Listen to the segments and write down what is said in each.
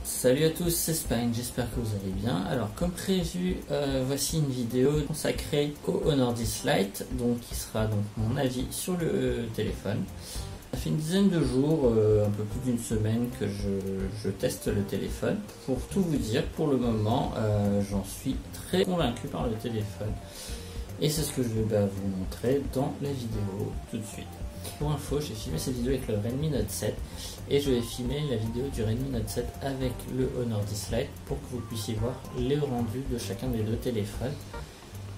Salut à tous, c'est Spine, j'espère que vous allez bien. Alors comme prévu, voici une vidéo consacrée au Honor 10 Lite, donc qui sera donc mon avis sur le téléphone. Ça fait une dizaine de jours, un peu plus d'une semaine que je teste le téléphone. Pour tout vous dire, pour le moment, j'en suis très convaincu par le téléphone. Et c'est ce que je vais vous montrer dans la vidéo tout de suite. Pour info, j'ai filmé cette vidéo avec le Redmi Note 7 et je vais filmer la vidéo du Redmi Note 7 avec le Honor 10 Lite pour que vous puissiez voir les rendus de chacun des deux téléphones.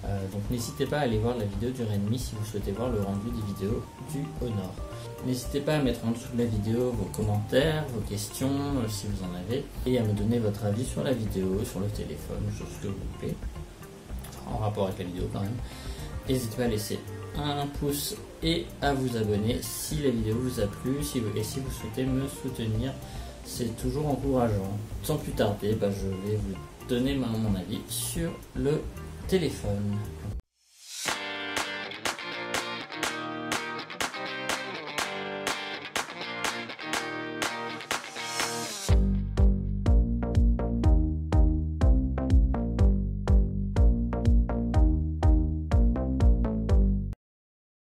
Donc n'hésitez pas à aller voir la vidéo du Redmi si vous souhaitez voir le rendu des vidéos du Honor. N'hésitez pas à mettre en dessous de la vidéo vos commentaires, vos questions si vous en avez, et à me donner votre avis sur la vidéo, sur le téléphone, sur ce que vous voulez, en rapport avec la vidéo quand même. N'hésitez pas à laisser un pouce et à vous abonner si la vidéo vous a plu et si vous souhaitez me soutenir, c'est toujours encourageant. Sans plus tarder, je vais vous donner mon avis sur le téléphone.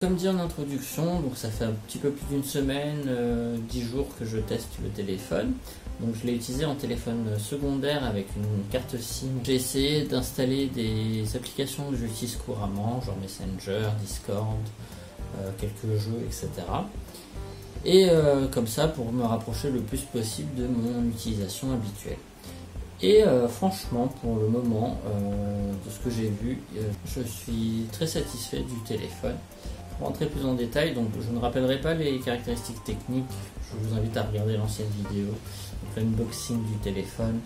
Comme dit en introduction, donc ça fait un petit peu plus d'une semaine, 10 jours que je teste le téléphone. Donc je l'ai utilisé en téléphone secondaire avec une carte SIM. J'ai essayé d'installer des applications que j'utilise couramment, genre Messenger, Discord, quelques jeux, etc. Et comme ça pour me rapprocher le plus possible de mon utilisation habituelle. Et franchement, pour le moment, de ce que j'ai vu, je suis très satisfait du téléphone. Pour rentrer plus en détail, donc je ne rappellerai pas les caractéristiques techniques, je vous invite à regarder l'ancienne vidéo, donc l'unboxing du téléphone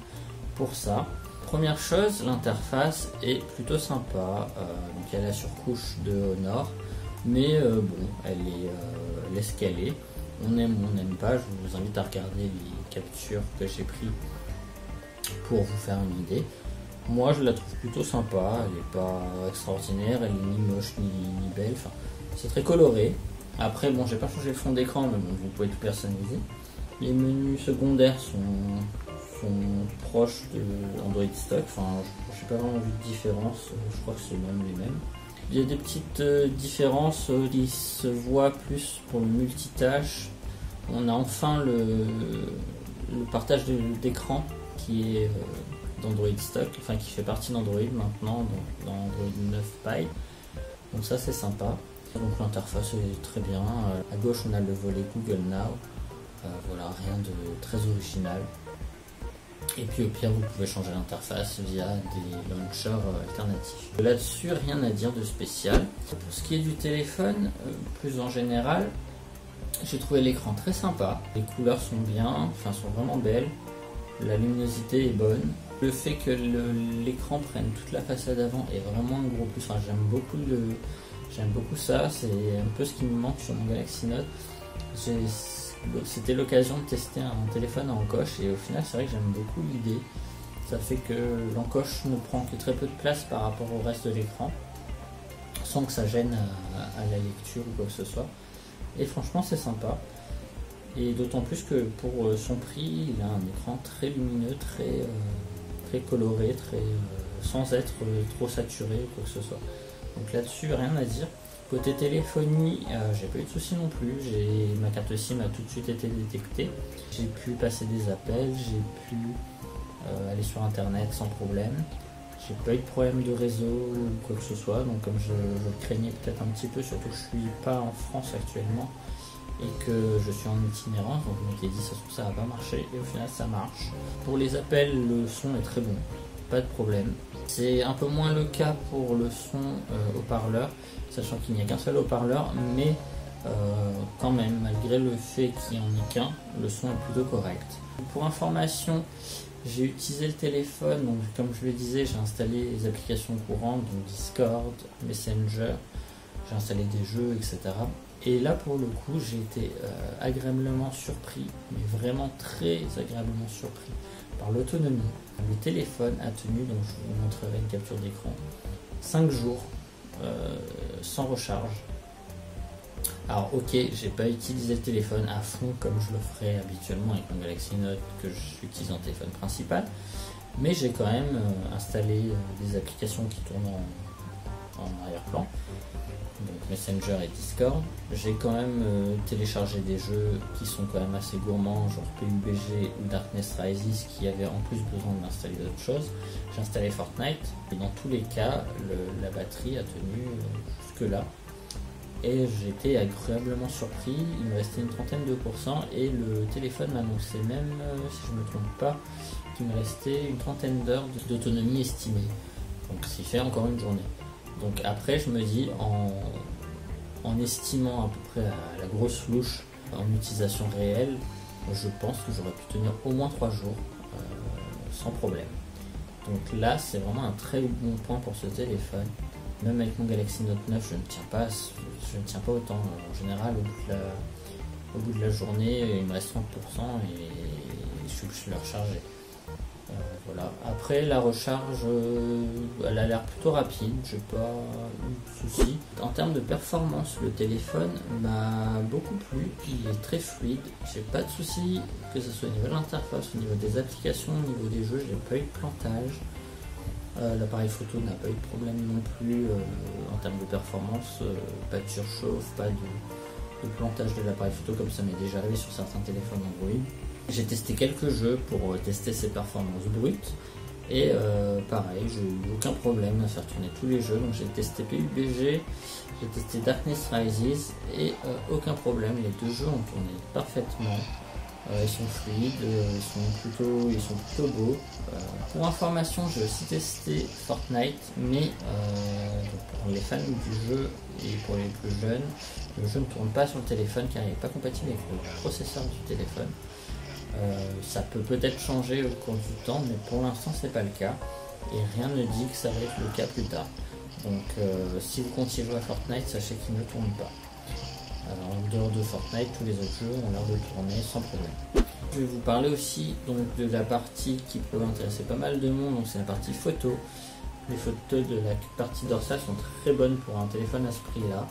pour ça. Première chose, l'interface est plutôt sympa, donc il y a la surcouche de Honor, mais bon, elle est ce qu'elle est. On aime ou on n'aime pas, je vous invite à regarder les captures que j'ai prises pour vous faire une idée. Moi je la trouve plutôt sympa, elle n'est pas extraordinaire, elle est ni moche ni belle, enfin, c'est très coloré. Après bon, j'ai pas changé le fond d'écran, mais bon, vous pouvez tout personnaliser. Les menus secondaires sont proches de Android stock, enfin je n'ai pas vraiment vu de différence, je crois que c'est même les mêmes. Il y a des petites différences qui se voient plus pour le multitâche. On a enfin le partage d'écran qui est d'Android stock, enfin qui fait partie d'Android maintenant, donc dans Android 9 Pie. Donc ça c'est sympa. Donc l'interface est très bien. À gauche on a le volet Google Now. Voilà, rien de très original. Et puis au pire vous pouvez changer l'interface via des launchers alternatifs. Là-dessus rien à dire de spécial. Pour ce qui est du téléphone, plus en général, j'ai trouvé l'écran très sympa. Les couleurs sont bien, enfin sont vraiment belles. La luminosité est bonne. Le fait que l'écran prenne toute la façade avant est vraiment un gros plus. Enfin, j'aime beaucoup ça. C'est un peu ce qui me manque sur mon Galaxy Note. C'était l'occasion de tester un téléphone à encoche et au final c'est vrai que j'aime beaucoup l'idée. Ça fait que l'encoche ne prend que très peu de place par rapport au reste de l'écran, sans que ça gêne à la lecture ou quoi que ce soit. Et franchement c'est sympa. Et d'autant plus que pour son prix, il a un écran très lumineux, très coloré, sans être trop saturé ou quoi que ce soit. Donc là-dessus, rien à dire. Côté téléphonie, j'ai pas eu de soucis non plus. Ma carte SIM a tout de suite été détectée. J'ai pu passer des appels, j'ai pu aller sur internet sans problème. J'ai pas eu de problème de réseau ou quoi que ce soit. Donc comme je le craignais peut-être un petit peu, surtout que je suis pas en France actuellement et que je suis en itinérance, donc je m'étais dit ça va pas marcher et au final ça marche. Pour les appels, le son est très bon, pas de problème. C'est un peu moins le cas pour le son haut-parleur, sachant qu'il n'y a qu'un seul haut-parleur, mais quand même, malgré le fait qu'il n'y en ait qu'un, le son est plutôt correct. Pour information, j'ai utilisé le téléphone, donc comme je le disais, j'ai installé les applications courantes, donc Discord, Messenger, j'ai installé des jeux, etc. Et là pour le coup j'ai été agréablement surpris, mais vraiment très agréablement surpris par l'autonomie. Le téléphone a tenu, donc je vous montrerai une capture d'écran, 5 jours sans recharge. Alors ok, j'ai pas utilisé le téléphone à fond comme je le ferais habituellement avec mon Galaxy Note que j'utilise en téléphone principal, mais j'ai quand même installé des applications qui tournent en arrière-plan, donc Messenger et Discord. J'ai quand même téléchargé des jeux qui sont quand même assez gourmands, genre PUBG ou Darkness Rises, qui avaient en plus besoin d'installer d'autres choses. J'ai installé Fortnite, et dans tous les cas, la batterie a tenu jusque-là. Et j'étais agréablement surpris, il me restait une trentaine de pourcents et le téléphone m'annonçait même, si je ne me trompe pas, qu'il me restait une trentaine d'heures d'autonomie estimée. Donc ce qui fait encore une journée. Donc après je me dis, en estimant à peu près à la grosse louche en utilisation réelle, je pense que j'aurais pu tenir au moins 3 jours sans problème. Donc là c'est vraiment un très bon point pour ce téléphone. Même avec mon Galaxy Note 9, je ne tiens pas autant. En général, au bout de la journée, il me reste 30% et je suis le rechargé. Voilà. Après, la recharge, elle a l'air plutôt rapide, j'ai pas eu de soucis. En termes de performance, le téléphone m'a beaucoup plu, il est très fluide, j'ai pas de soucis, que ce soit au niveau de l'interface, au niveau des applications, au niveau des jeux, j'ai pas eu de plantage. L'appareil photo n'a pas eu de problème non plus en termes de performance, pas de surchauffe, pas de plantage de l'appareil photo comme ça m'est déjà arrivé sur certains téléphones Android. J'ai testé quelques jeux pour tester ses performances brutes et pareil, j'ai eu aucun problème à faire tourner tous les jeux. Donc j'ai testé PUBG, j'ai testé Darkness Rises et aucun problème, les deux jeux ont tourné parfaitement. Ils sont fluides, ils sont plutôt beaux. Pour information, j'ai aussi testé Fortnite, mais pour les fans du jeu et pour les plus jeunes, le jeu ne tourne pas sur le téléphone car il n'est pas compatible avec le processeur du téléphone. Ça peut peut-être changer au cours du temps, mais pour l'instant c'est pas le cas et rien ne dit que ça va être le cas plus tard. Donc si vous comptiez jouer à Fortnite, sachez qu'il ne tourne pas. Alors, en dehors de Fortnite, tous les autres jeux ont l'air de tourner sans problème. Je vais vous parler aussi donc, de la partie qui peut intéresser pas mal de monde, donc c'est la partie photo. Les photos de la partie dorsale sont très bonnes pour un téléphone à ce prix-là.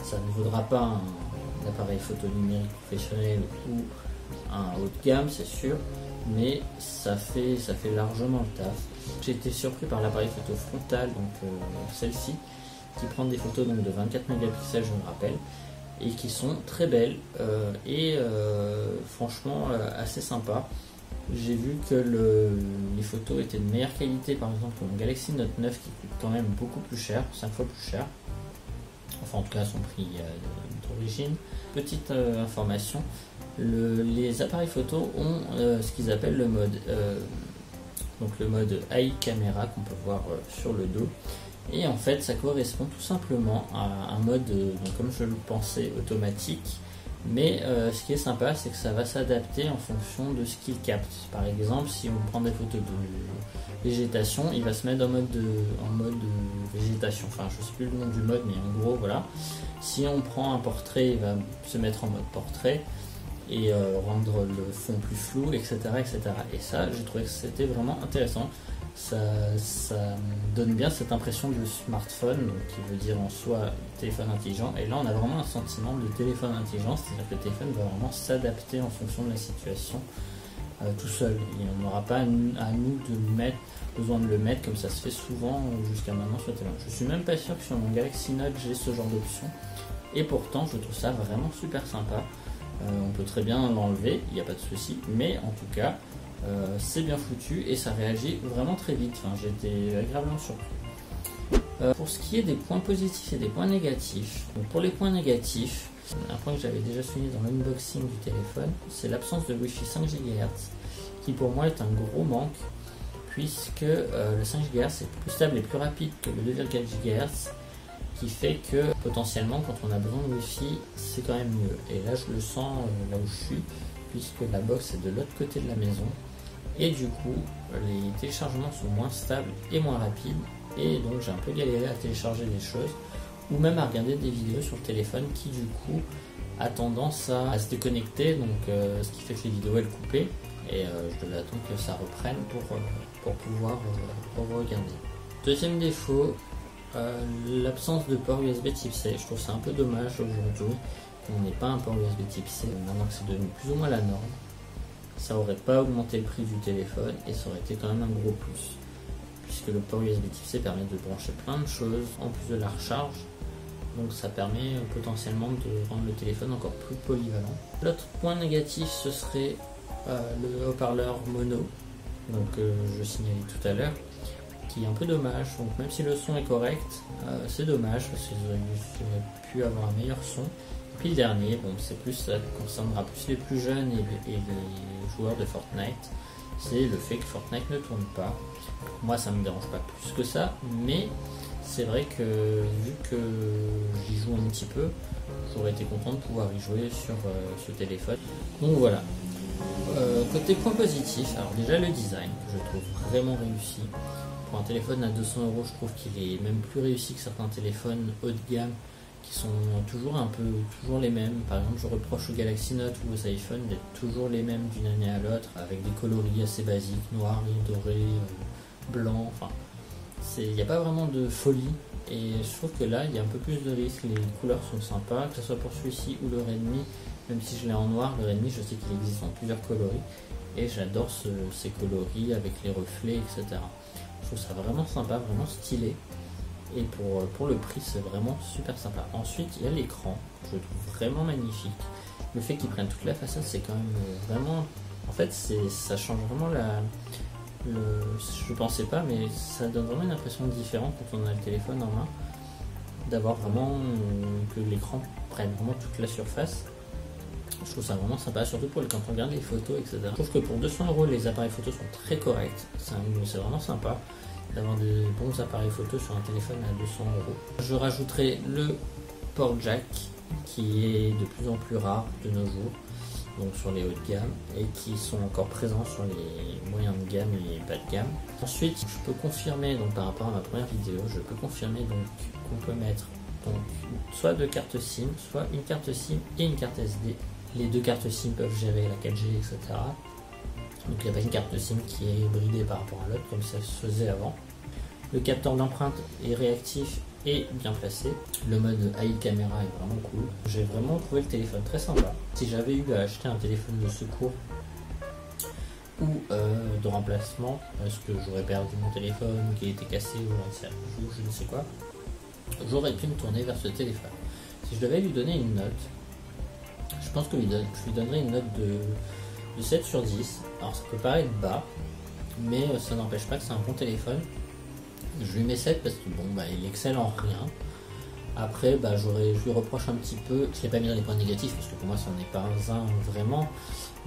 Ça ne vaudra pas un appareil photo numérique professionnel ou un haut de gamme, c'est sûr, mais ça fait largement le taf. J'ai été surpris par l'appareil photo frontal, donc celle-ci, qui prend des photos donc, de 24 mégapixels, je me rappelle, et qui sont très belles et franchement assez sympa. J'ai vu que les photos étaient de meilleure qualité par exemple que mon Galaxy Note 9 qui coûte quand même beaucoup plus cher, 5 fois plus cher, enfin en tout cas à son prix d'origine. Petite information, les appareils photo ont ce qu'ils appellent le mode AI caméra qu'on peut voir sur le dos. Et en fait, ça correspond tout simplement à un mode, donc comme je le pensais, automatique. Mais ce qui est sympa, c'est que ça va s'adapter en fonction de ce qu'il capte. Par exemple, si on prend des photos de végétation, il va se mettre en mode végétation. Enfin, je ne sais plus le nom du mode, mais en gros, voilà. Si on prend un portrait, il va se mettre en mode portrait et rendre le fond plus flou, etc., etc. Et ça, j'ai trouvé que c'était vraiment intéressant. Ça donne bien cette impression de smartphone, donc qui veut dire en soi téléphone intelligent, et là on a vraiment un sentiment de téléphone intelligent, c'est-à-dire que le téléphone va vraiment s'adapter en fonction de la situation tout seul, et on n'aura pas à nous besoin de le mettre comme ça se fait souvent jusqu'à maintenant sur le téléphone. Je suis même pas sûr que sur mon Galaxy Note j'ai ce genre d'option, et pourtant je trouve ça vraiment super sympa. On peut très bien l'enlever, il n'y a pas de souci, mais en tout cas c'est bien foutu et ça réagit vraiment très vite. Enfin, j'étais agréablement surpris. Pour ce qui est des points positifs et des points négatifs, donc pour les points négatifs, un point que j'avais déjà souligné dans l'unboxing du téléphone, c'est l'absence de Wi-Fi 5 GHz, qui pour moi est un gros manque, puisque le 5 GHz est plus stable et plus rapide que le 2,4 GHz, qui fait que potentiellement quand on a besoin de Wi-Fi, c'est quand même mieux. Et là je le sens là où je suis, puisque la box est de l'autre côté de la maison. Et du coup, les téléchargements sont moins stables et moins rapides. Et donc j'ai un peu galéré à télécharger des choses, ou même à regarder des vidéos sur le téléphone qui du coup a tendance à se déconnecter. Donc ce qui fait que les vidéos elles coupées. Et je devais attendre que ça reprenne pour pouvoir regarder. Deuxième défaut, l'absence de port USB type C. Je trouve ça un peu dommage aujourd'hui. qu'on n'ait pas un port USB type C, maintenant que c'est devenu plus ou moins la norme. Ça aurait pas augmenté le prix du téléphone et ça aurait été quand même un gros plus, puisque le port USB type C permet de brancher plein de choses en plus de la recharge, donc ça permet potentiellement de rendre le téléphone encore plus polyvalent. L'autre point négatif, ce serait le haut-parleur mono, donc je signalais tout à l'heure, qui est un peu dommage. Donc même si le son est correct, c'est dommage parce qu'ils auraient pu avoir un meilleur son. Et puis le dernier, bon, c'est plus, ça concernera plus les plus jeunes et les joueurs de Fortnite, c'est le fait que Fortnite ne tourne pas. Moi ça me dérange pas plus que ça, mais c'est vrai que vu que j'y joue un petit peu, j'aurais été content de pouvoir y jouer sur ce téléphone. Donc voilà. Côté point positif, alors déjà le design, je trouve vraiment réussi. Pour un téléphone à 200 €, je trouve qu'il est même plus réussi que certains téléphones haut de gamme qui sont toujours les mêmes. Par exemple, je reproche aux Galaxy Note ou aux iPhone d'être toujours les mêmes d'une année à l'autre, avec des coloris assez basiques, noir, doré, blanc, enfin, il n'y a pas vraiment de folie. Et je trouve que là, il y a un peu plus de risques, les couleurs sont sympas, que ce soit pour celui-ci ou le Redmi. Même si je l'ai en noir, le Redmi, je sais qu'il existe en plusieurs coloris, et j'adore ces coloris avec les reflets, etc. Je trouve ça vraiment sympa, vraiment stylé, et pour le prix, c'est vraiment super sympa. Ensuite, il y a l'écran, je le trouve vraiment magnifique. Le fait qu'ils prennent toute la façade, c'est quand même vraiment... En fait, ça change vraiment je pensais pas, mais ça donne vraiment une impression différente quand on a le téléphone en main, d'avoir vraiment que l'écran prenne vraiment toute la surface. Je trouve ça vraiment sympa, surtout quand on regarde les photos, etc. Je trouve que pour 200 € les appareils photo sont très corrects. C'est vraiment sympa d'avoir des bons appareils photo sur un téléphone à 200 €. Je rajouterai le port jack qui est de plus en plus rare de nos jours, donc sur les hauts de gamme, et qui sont encore présents sur les moyens de gamme et bas de gamme. Ensuite, je peux confirmer, donc par rapport à ma première vidéo, je peux confirmer donc qu'on peut mettre donc soit deux cartes SIM, soit une carte SIM et une carte SD. Les deux cartes SIM peuvent gérer la 4G, etc. Donc il n'y a pas une carte SIM qui est bridée par rapport à l'autre comme ça se faisait avant. Le capteur d'empreinte est réactif et bien placé. Le mode AI caméra est vraiment cool. J'ai vraiment trouvé le téléphone très sympa. Si j'avais eu à acheter un téléphone de secours ou de remplacement, parce que j'aurais perdu mon téléphone, qu'il était cassé ou je ne sais quoi, j'aurais pu me tourner vers ce téléphone. Si je devais lui donner une note, je pense que je lui donnerais une note de 7 sur 10. Alors ça peut paraître bas, mais ça n'empêche pas que c'est un bon téléphone. Je lui mets 7 parce que bon, il excelle en rien. Après, je lui reproche un petit peu, je ne l'ai pas mis dans les points négatifs parce que pour moi ça n'en est pas un vraiment,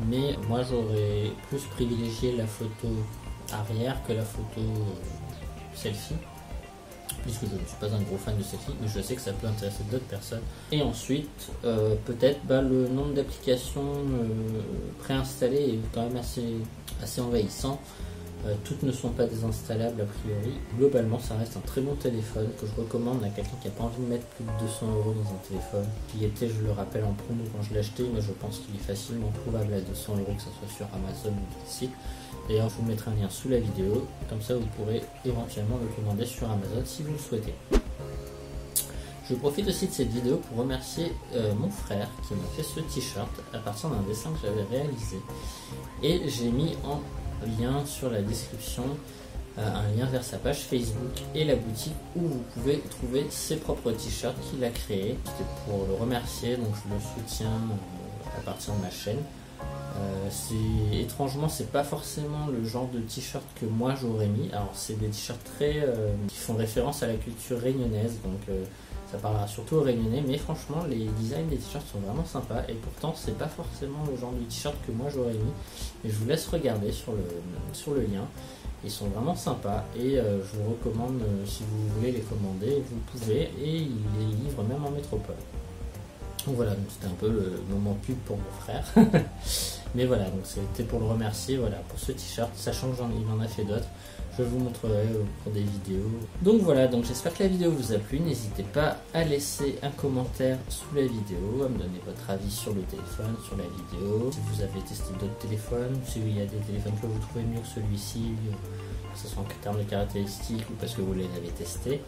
mais moi j'aurais plus privilégié la photo arrière que la photo selfie, puisque je ne suis pas un gros fan de selfie, mais je sais que ça peut intéresser d'autres personnes. Et ensuite, peut-être le nombre d'applications préinstallées est quand même assez envahissant. Toutes ne sont pas désinstallables a priori. Globalement, ça reste un très bon téléphone que je recommande à quelqu'un qui n'a pas envie de mettre plus de 200 € dans un téléphone, qui était, je le rappelle, en promo quand je l'ai acheté, mais je pense qu'il est facilement trouvable à 200 €, que ce soit sur Amazon ou d'autres sites. D'ailleurs, je vous mettrai un lien sous la vidéo, comme ça vous pourrez éventuellement le commander sur Amazon si vous le souhaitez. Je profite aussi de cette vidéo pour remercier mon frère qui m'a fait ce t-shirt à partir d'un dessin que j'avais réalisé. Et j'ai mis en lien sur la description un lien vers sa page Facebook et la boutique où vous pouvez trouver ses propres t-shirts qu'il a créés. C'était pour le remercier, donc je le soutiens à partir de ma chaîne. Étrangement, c'est pas forcément le genre de t-shirt que moi j'aurais mis. Alors c'est des t-shirts qui font référence à la culture réunionnaise, donc ça parlera surtout aux Réunionnais, mais franchement les designs des t-shirts sont vraiment sympas et pourtant c'est pas forcément le genre de t-shirt que moi j'aurais mis. Et je vous laisse regarder sur le lien, ils sont vraiment sympas et je vous recommande, si vous voulez les commander, vous pouvez, et ils les livrent même en métropole. Donc voilà, c'était un peu le moment pub pour mon frère. Mais voilà, donc c'était pour le remercier, voilà, pour ce t-shirt, sachant qu'il en a fait d'autres. Je vous montrerai pour des vidéos. Donc voilà, donc j'espère que la vidéo vous a plu. N'hésitez pas à laisser un commentaire sous la vidéo, à me donner votre avis sur le téléphone, sur la vidéo. Si vous avez testé d'autres téléphones, s'il y a des téléphones que vous trouvez mieux que celui-ci, que ce soit en termes de caractéristiques ou parce que vous les avez testés.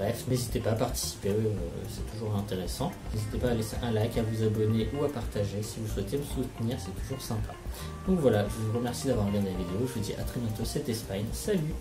Bref, n'hésitez pas à participer, c'est toujours intéressant. N'hésitez pas à laisser un like, à vous abonner ou à partager si vous souhaitez me soutenir, c'est toujours sympa. Donc voilà, je vous remercie d'avoir regardé la vidéo, je vous dis à très bientôt, c'était Spine, salut!